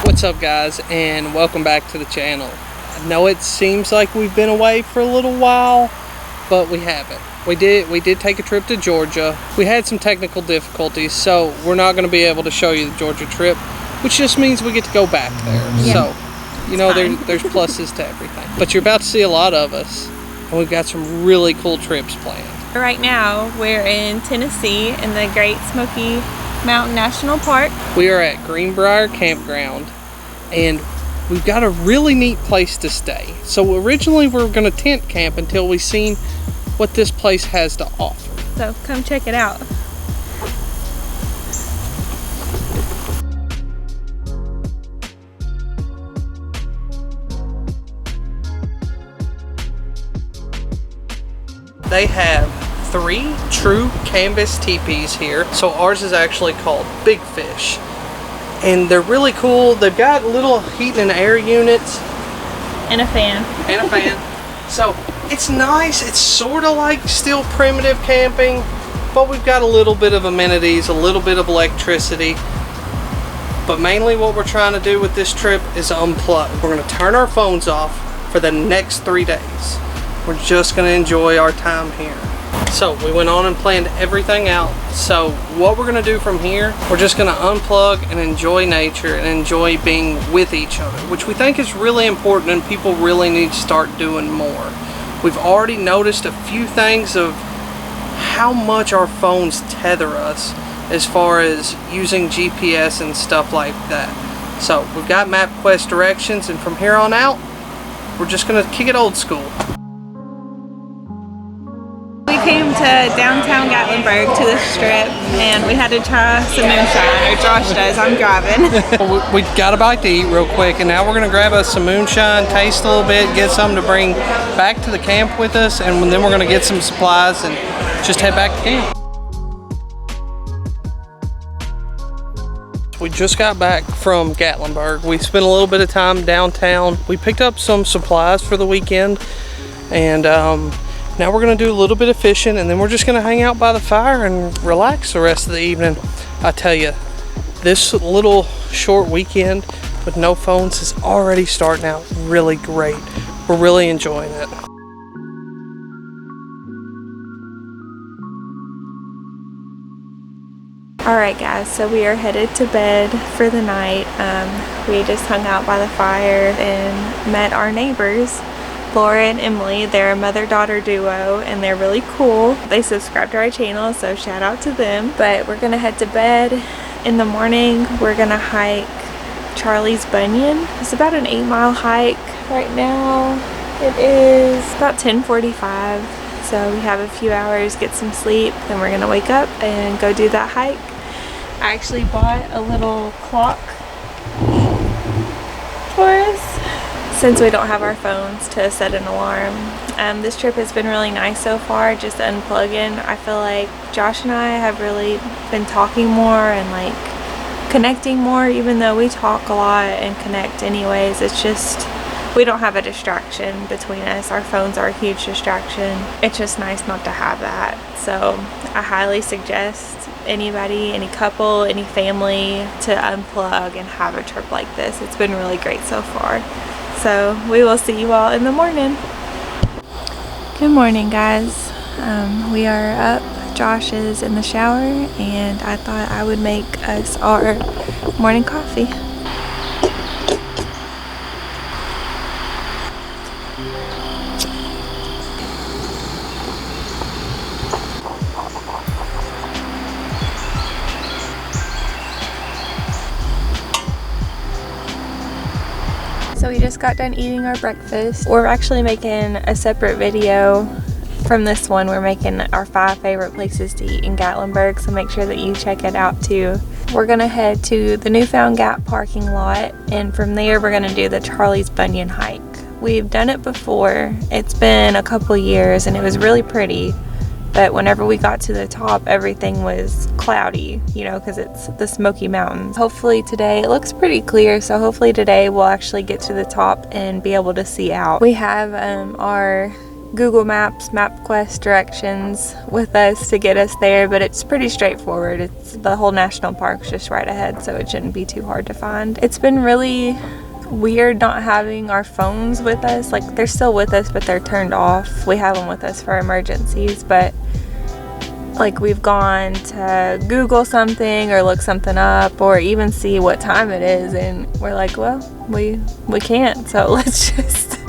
What's up guys, and welcome back to the channel. I know it seems like we've been away for a little while, but we haven't. We did take a trip to Georgia. We had some technical difficulties, so we're not going to be able to show you the Georgia trip, which just means we get to go back there. Yeah. So, you know, there's pluses to everything. But you're about to see a lot of us, and we've got some really cool trips planned. Right now, we're in Tennessee in the Great Smoky Mountain National Park. We are at Greenbrier Campground, and we've got a really neat place to stay. So originally we were going to tent camp until we seen what this place has to offer. So come check it out. They have 3 true canvas teepees here. So ours is actually called Big Fish. And they're really cool. They've got little heat and air units. And a fan. And a fan. So it's nice. It's sort of like still primitive camping, but we've got a little bit of amenities, a little bit of electricity. But mainly what we're trying to do with this trip is unplug. We're going to turn our phones off for the next 3 days. We're just going to enjoy our time here. So we went on and planned everything out. So what we're going to do from here, we're just going to unplug and enjoy nature and enjoy being with each other, which we think is really important and people really need to start doing more. We've already noticed a few things of how much our phones tether us as far as using GPS and stuff like that. So we've got MapQuest directions, and from here on out, we're just going to kick it old school. We came to downtown Gatlinburg to the strip, and we had to try some moonshine, or Josh does. I'm driving. We got a bite to eat real quick, and now we're going to grab us some moonshine, taste a little bit, get something to bring back to the camp with us, and then we're going to get some supplies and just head back to camp. We just got back from Gatlinburg. We spent a little bit of time downtown. We picked up some supplies for the weekend, and now we're going to do a little bit of fishing, and then we're just going to hang out by the fire and relax the rest of the evening. I tell you, this little short weekend with no phones is already starting out really great. We're really enjoying it. Alright guys, so we are headed to bed for the night. We just hung out by the fire and met our neighbors, Laura and Emily. They're a mother-daughter duo, and they're really cool. They subscribe to our channel, so shout out to them. But we're gonna head to bed. In the morning, we're gonna hike Charlie's Bunyan. It's about an 8-mile hike. Right now, it is about 10:45. So we have a few hours, get some sleep, then we're gonna wake up and go do that hike. I actually bought a little clock for us, since we don't have our phones to set an alarm. This trip has been really nice so far, just unplugging. I feel like Josh and I have really been talking more and like connecting more, even though we talk a lot and connect anyways. It's just, we don't have a distraction between us. Our phones are a huge distraction. It's just nice not to have that. So I highly suggest anybody, any couple, any family to unplug and have a trip like this. It's been really great so far. So we will see you all in the morning. Good morning guys. We are up. Josh is in the shower, and I thought I would make us our morning coffee. So we just got done eating our breakfast. We're actually making a separate video from this one. We're making our 5 favorite places to eat in Gatlinburg, so make sure that you check it out too. We're gonna head to the Newfound Gap parking lot, and from there we're gonna do the Charlie's Bunyan hike. We've done it before. It's been a couple years and it was really pretty. But whenever we got to the top, everything was cloudy, you know, because it's the Smoky Mountains. Hopefully today, it looks pretty clear, so hopefully today we'll actually get to the top and be able to see out. We have our Google Maps, MapQuest directions with us to get us there, but it's pretty straightforward. It's the whole national park's just right ahead, so it shouldn't be too hard to find. It's been really weird not having our phones with us. Like, they're still with us, but they're turned off. We have them with us for emergencies, but like, we've gone to Google something or look something up or even see what time it is, and we're like, well, we can't, so let's just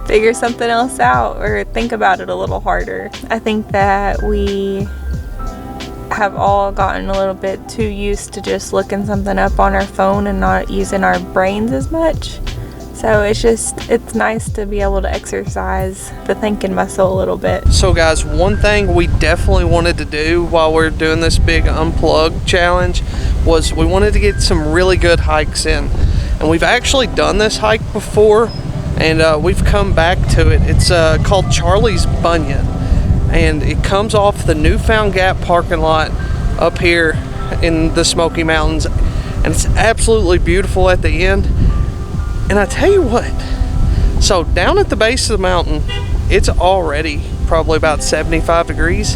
figure something else out or think about it a little harder. I think that we have all gotten a little bit too used to just looking something up on our phone and not using our brains as much. So it's nice to be able to exercise the thinking muscle a little bit. So guys, one thing we definitely wanted to do while we're doing this big unplugged challenge was we wanted to get some really good hikes in. And we've actually done this hike before, and we've come back to it. It's called Charlie's Bunyan, and it comes off the Newfound Gap parking lot up here in the Smoky Mountains, and it's absolutely beautiful at the end. And I tell you what, so down at the base of the mountain, it's already probably about 75 degrees.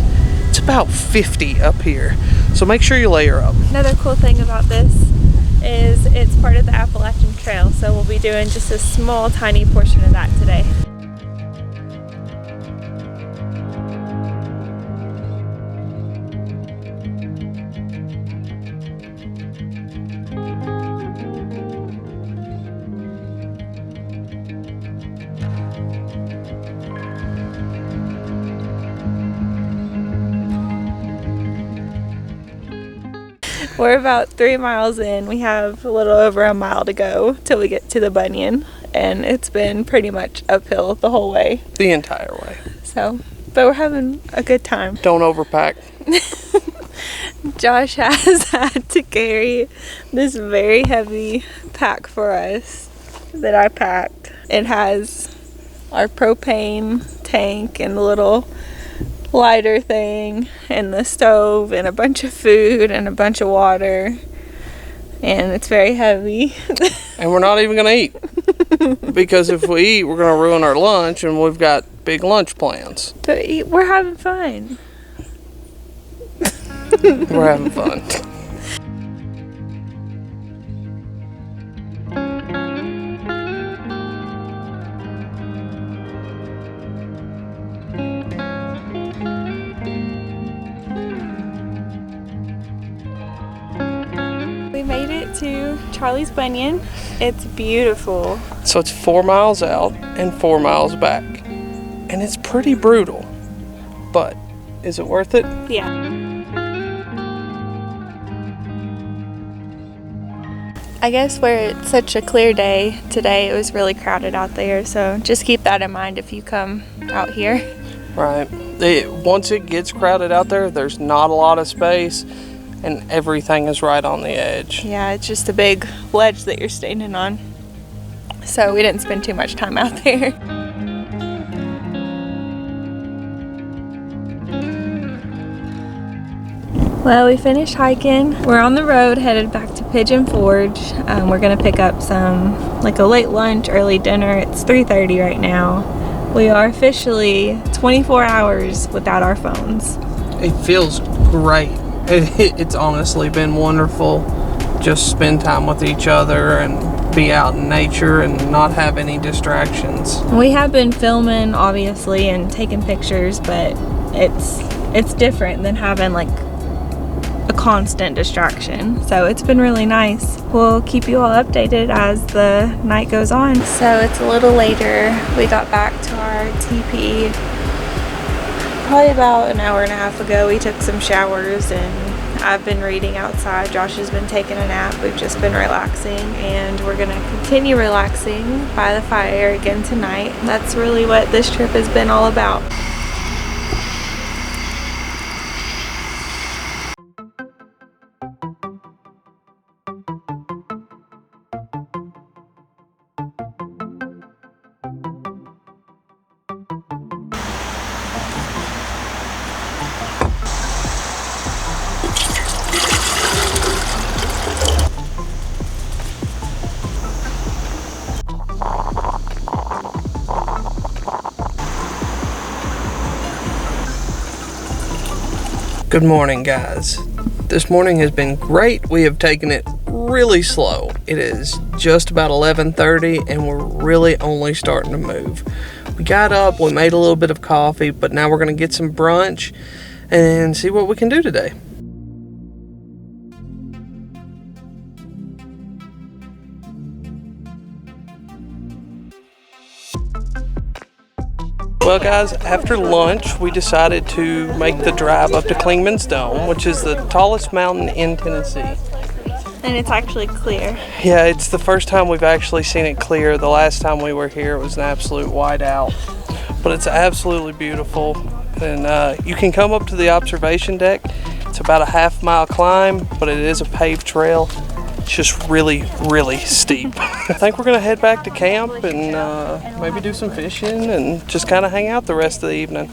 It's about 50 up here, so make sure you layer up. Another cool thing about this is it's part of the Appalachian Trail, so we'll be doing just a small, tiny portion of that today. We're about 3 miles in. We have a little over a mile to go till we get to the Bunyan, and it's been pretty much uphill the whole way. The entire way. So, but we're having a good time. Don't overpack. Josh has had to carry this very heavy pack for us that I packed. It has our propane tank and the little lighter thing and the stove and a bunch of food and a bunch of water, and it's very heavy. And we're not even gonna eat, because if we eat, we're gonna ruin our lunch, and we've got big lunch plans. But we're having fun. We're having fun. We made it to Charlie's Bunyan. It's beautiful. So it's 4 miles out and 4 miles back, and it's pretty brutal, but is it worth it? Yeah. I guess where it's such a clear day today, it was really crowded out there, so just keep that in mind if you come out here. Right. Once it gets crowded out there, there's not a lot of space, and everything is right on the edge. Yeah, it's just a big ledge that you're standing on. So we didn't spend too much time out there. Well, we finished hiking. We're on the road headed back to Pigeon Forge. We're gonna pick up like a late lunch, early dinner. It's 3:30 right now. We are officially 24 hours without our phones. It feels great. It's honestly been wonderful. Just spend time with each other and be out in nature and not have any distractions. We have been filming, obviously, and taking pictures, but it's different than having like a constant distraction. So it's been really nice. We'll keep you all updated as the night goes on. So it's a little later. We got back to our teepee probably about an hour and a half ago. We took some showers and I've been reading outside. Josh has been taking a nap. We've just been relaxing, and we're gonna continue relaxing by the fire again tonight. That's really what this trip has been all about. Good morning, guys. This morning has been great. We have taken it really slow. It is just about 11:30 and we're really only starting to move. We got up, we made a little bit of coffee, but now we're gonna get some brunch and see what we can do today. Well guys, after lunch we decided to make the drive up to Clingman's Dome, which is the tallest mountain in Tennessee. And it's actually clear. Yeah, it's the first time we've actually seen it clear. The last time we were here it was an absolute whiteout. But it's absolutely beautiful. And you can come up to the observation deck. It's about a half-mile climb, but it is a paved trail. It's just really, really steep. I think we're gonna head back to camp and maybe do some fishing and just kind of hang out the rest of the evening.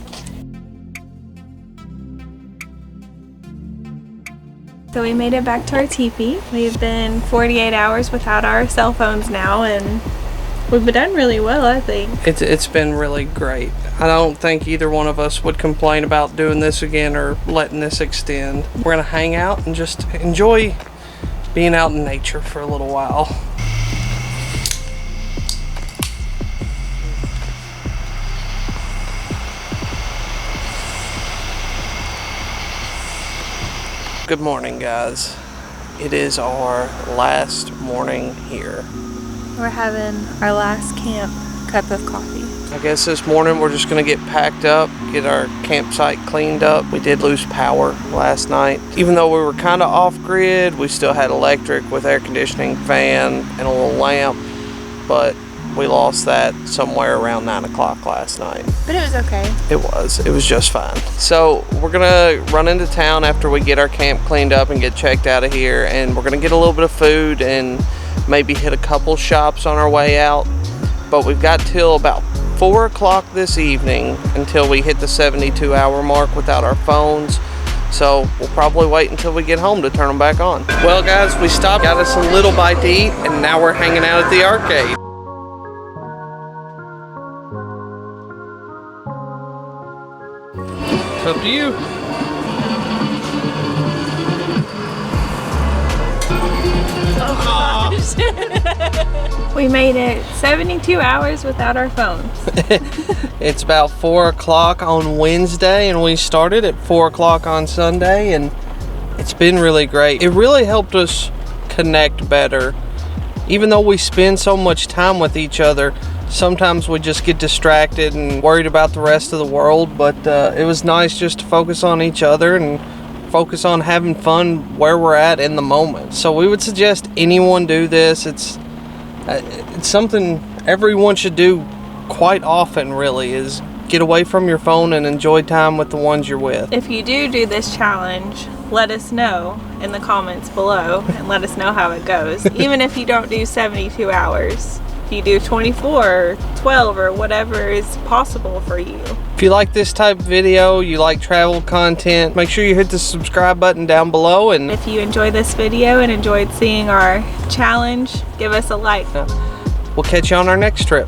So we made it back to our teepee. We've been 48 hours without our cell phones now, and we've done really well, I think. It's been really great. I don't think either one of us would complain about doing this again or letting this extend. We're gonna hang out and just enjoy being out in nature for a little while. Good morning, guys. It is our last morning here. We're having our last camp cup of coffee. I guess this morning we're just gonna get packed up, get our campsite cleaned up. We did lose power last night. Even though we were kind of off grid, we still had electric with air conditioning, fan, and a little lamp, but we lost that somewhere around 9 o'clock last night. But it was okay. It was just fine. So we're gonna run into town after we get our camp cleaned up and get checked out of here, and we're gonna get a little bit of food and maybe hit a couple shops on our way out. But we've got till about 4 o'clock this evening until we hit the 72-hour mark without our phones. So we'll probably wait until we get home to turn them back on. Well guys, we stopped, got us a little bite to eat, and now we're hanging out at the arcade. It's up to you. We made it 72 hours without our phones. It's about 4 o'clock on Wednesday and we started at 4 o'clock on Sunday, and it's been really great. It really helped us connect better. Even though we spend so much time with each other, sometimes we just get distracted and worried about the rest of the world, but it was nice just to focus on each other and focus on having fun where we're at in the moment. So we would suggest anyone do this. It's something everyone should do quite often, really, is get away from your phone and enjoy time with the ones you're with. If you do this challenge, let us know in the comments below and let us know how it goes. Even if you don't do 72 hours, if you do 24 or 12 or whatever is possible for you. If you like this type of video, you like travel content, make sure you hit the subscribe button down below. And if you enjoyed this video and enjoyed seeing our challenge, give us a like. we'll catch you on our next trip.